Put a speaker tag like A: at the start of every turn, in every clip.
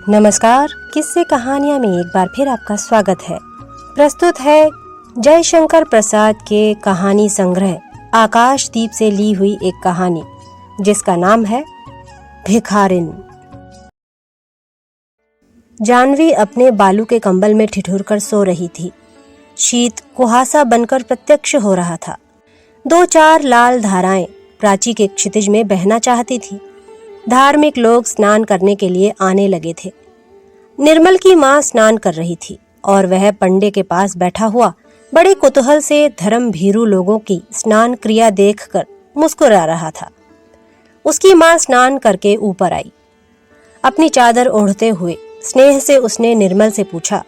A: नमस्कार, किस्से कहानियां में एक बार फिर आपका स्वागत है। प्रस्तुत है जयशंकर प्रसाद के कहानी संग्रह आकाशदीप से ली हुई एक कहानी जिसका नाम है भिखारिन। जानवी अपने बालू के कंबल में ठिठुर कर सो रही थी। शीत कुहासा बनकर प्रत्यक्ष हो रहा था। 2-4 लाल धाराएं प्राची के क्षितिज में बहना चाहती थी। धार्मिक लोग स्नान करने के लिए आने लगे थे। निर्मल की मां स्नान कर रही थी और वह पंडे के पास बैठा हुआ बड़े कुतूहल से धर्म भीरू लोगों की स्नान क्रिया देखकर मुस्कुरा रहा था। उसकी मां स्नान करके ऊपर आई। अपनी चादर ओढ़ते हुए स्नेह से उसने निर्मल से पूछा,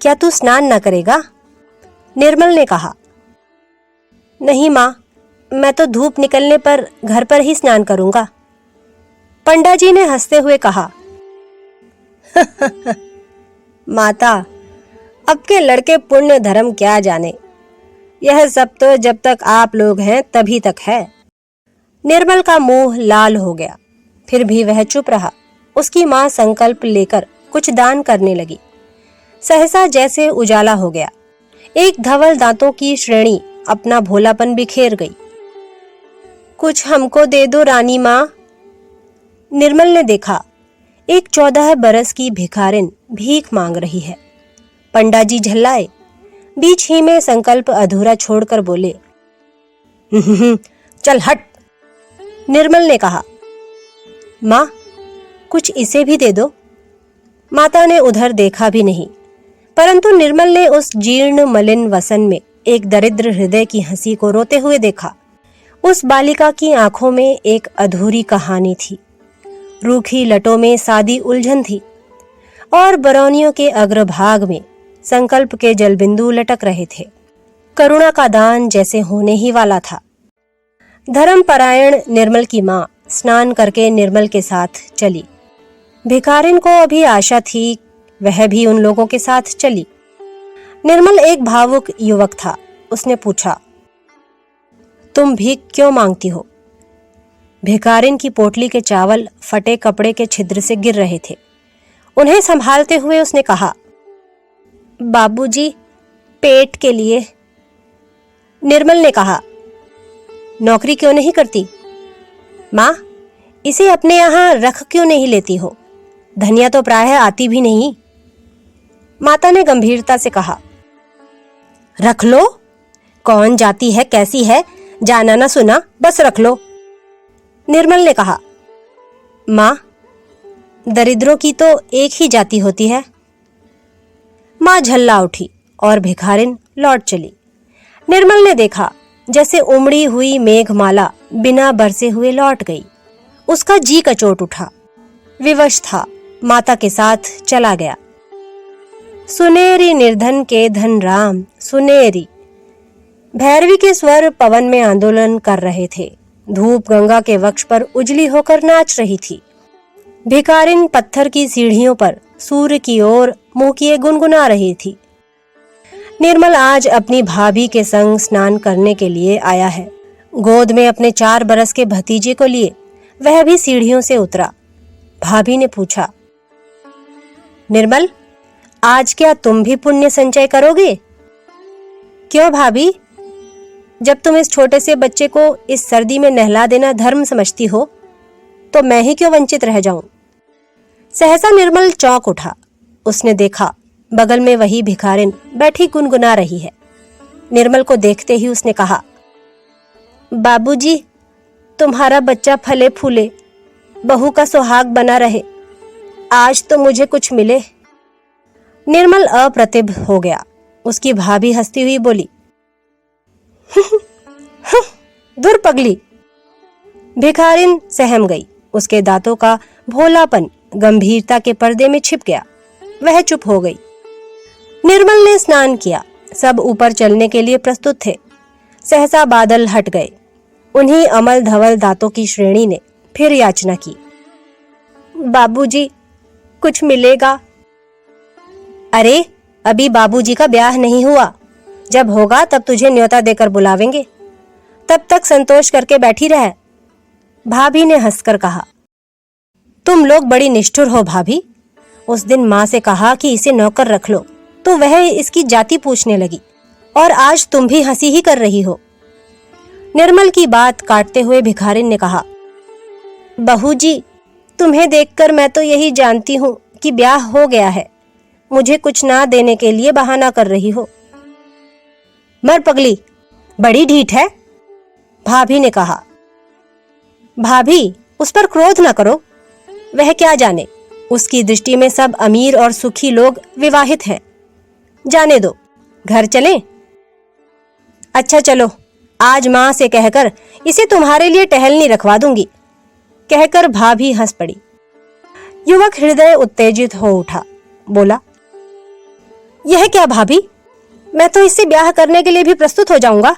A: क्या तू स्नान न करेगा? निर्मल ने कहा, नहीं मां, मैं तो धूप निकलने पर घर पर ही स्नान करूंगा। पंडा जी ने हंसते हुए कहा, माता, अब के लड़के पुण्य धर्म क्या जाने, यह सब तो जब तक आप लोग हैं तभी तक है। निर्मल का मुंह लाल हो गया, फिर भी वह चुप रहा। उसकी मां संकल्प लेकर कुछ दान करने लगी। सहसा जैसे उजाला हो गया। एक धवल दांतों की श्रेणी अपना भोलापन बिखेर गई। कुछ हमको दे दो रानी मां। निर्मल ने देखा, एक 14 बरस की भिखारिन भीख मांग रही है। पंडा जी झल्लाए। बीच ही में संकल्प अधूरा छोड़कर बोले, चल हट। निर्मल ने कहा, मां, कुछ इसे भी दे दो। माता ने उधर देखा भी नहीं, परंतु निर्मल ने उस जीर्ण मलिन वसन में एक दरिद्र हृदय की हंसी को रोते हुए देखा। उस बालिका की आंखों में एक अधूरी कहानी थी। रूखी लटों में सादी उलझन थी और बरौनियों के अग्रभाग में संकल्प के जलबिंदु लटक रहे थे। करुणा का दान जैसे होने ही वाला था। धर्मपरायण निर्मल की मां स्नान करके निर्मल के साथ चली। भिखारिन को अभी आशा थी, वह भी उन लोगों के साथ चली। निर्मल एक भावुक युवक था। उसने पूछा, तुम भीख क्यों मांगती हो? भिखारिन की पोटली के चावल फटे कपड़े के छिद्र से गिर रहे थे। उन्हें संभालते हुए उसने कहा, बाबूजी, पेट के लिए। निर्मल ने कहा, नौकरी क्यों नहीं करती? मां, इसे अपने यहां रख क्यों नहीं लेती हो? धनिया तो प्रायः आती भी नहीं। माता ने गंभीरता से कहा, रख लो। कौन जाती है, कैसी है, जाना ना सुना, बस रख लो। निर्मल ने कहा, मां, दरिद्रों की तो एक ही जाति होती है। मां झल्ला उठी और भिखारिन लौट चली। निर्मल ने देखा जैसे उमड़ी हुई मेघमाला बिना बरसे हुए लौट गई। उसका जी कचोट उठा। विवश था, माता के साथ चला गया। सुनेरी निर्धन के धन राम सुनेरी। भैरवी के स्वर पवन में आंदोलन कर रहे थे। धूप गंगा के वक्ष पर उजली होकर नाच रही थी। भिखारिन पत्थर की सीढ़ियों पर सूर्य की ओर मुंह किए गुनगुना रही थी। निर्मल आज अपनी भाभी के संग स्नान करने के लिए आया है। गोद में अपने 4 बरस के भतीजे को लिए वह भी सीढ़ियों से उतरा। भाभी ने पूछा, निर्मल, आज क्या तुम भी पुण्य संचय करोगे? क्यों भाभी? जब तुम इस छोटे से बच्चे को इस सर्दी में नहला देना धर्म समझती हो, तो मैं ही क्यों वंचित रह जाऊं? सहसा निर्मल चौंक उठा। उसने देखा बगल में वही भिखारिन बैठी गुनगुना रही है। निर्मल को देखते ही उसने कहा, बाबूजी, तुम्हारा बच्चा फले फूले, बहू का सुहाग बना रहे, आज तो मुझे कुछ मिले। निर्मल अप्रतिभ हो गया। उसकी भाभी हंसती हुई बोली, धुर पगली। भिखारिन सहम गई। उसके दांतों का भोलापन गंभीरता के पर्दे में छिप गया। वह चुप हो गई। निर्मल ने स्नान किया। सब ऊपर चलने के लिए प्रस्तुत थे। सहसा बादल हट गए। उन्हीं अमल धवल दांतों की श्रेणी ने फिर याचना की, बाबूजी, कुछ मिलेगा? अरे, अभी बाबूजी का ब्याह नहीं हुआ। जब होगा तब तुझे न्योता देकर बुलावेंगे। तब तक संतोष करके बैठी रह। भाभी ने हंसकर कहा, तुम लोग बड़ी निष्ठुर हो भाभी। उस दिन माँ से कहा कि इसे नौकर रख लो, तो वह इसकी जाति पूछने लगी, और आज तुम भी हंसी ही कर रही हो। निर्मल की बात काटते हुए भिखारिन ने कहा, बहू जी, तुम्हें देखकर मैं तो यही जानती हूँ कि ब्याह हो गया है। मुझे कुछ ना देने के लिए बहाना कर रही हो। मर पगली, बड़ी ढीठ है, भाभी ने कहा। भाभी, उस पर क्रोध न करो। वह क्या जाने, उसकी दृष्टि में सब अमीर और सुखी लोग विवाहित हैं। जाने दो, घर चलें? अच्छा चलो, आज माँ से कहकर इसे तुम्हारे लिए टहलनी रखवा दूंगी, कहकर भाभी हंस पड़ी। युवक हृदय उत्तेजित हो उठा, बोला, यह क्या भाभी, मैं तो इससे ब्याह करने के लिए भी प्रस्तुत हो जाऊंगा।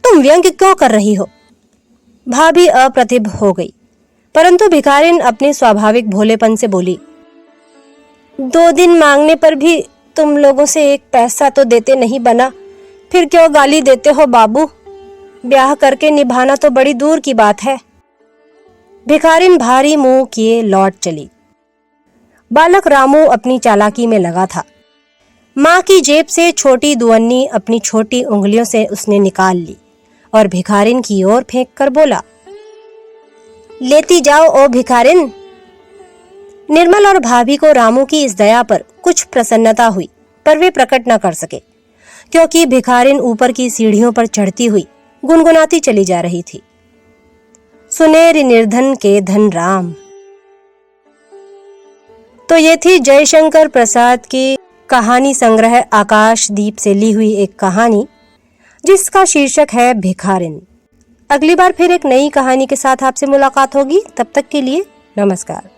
A: तुम व्यंग क्यों कर रही हो? भाभी अप्रतिभ हो गई, परंतु भिखारिन अपने स्वाभाविक भोलेपन से बोली, 2 दिन मांगने पर भी तुम लोगों से 1 पैसा तो देते नहीं बना, फिर क्यों गाली देते हो बाबू? ब्याह करके निभाना तो बड़ी दूर की बात है। भिखारिन भारी मुंह किए लौट चली। बालक रामू अपनी चालाकी में लगा था। माँ की जेब से छोटी दुअन्नी अपनी छोटी उंगलियों से उसने निकाल ली और भिखारिन की ओर फेंक कर बोला, लेती जाओ ओ भिखारिन। निर्मल और भाभी को रामू की इस दया पर कुछ प्रसन्नता हुई, पर वे प्रकट न कर सके, क्योंकि भिखारिन ऊपर की सीढ़ियों पर चढ़ती हुई गुनगुनाती चली जा रही थी, सुनेरी निर्धन के धन राम। तो ये थी जयशंकर प्रसाद की कहानी संग्रह आकाशदीप से ली हुई एक कहानी, जिसका शीर्षक है भिखारिन। अगली बार फिर एक नई कहानी के साथ आपसे मुलाकात होगी। तब तक के लिए नमस्कार।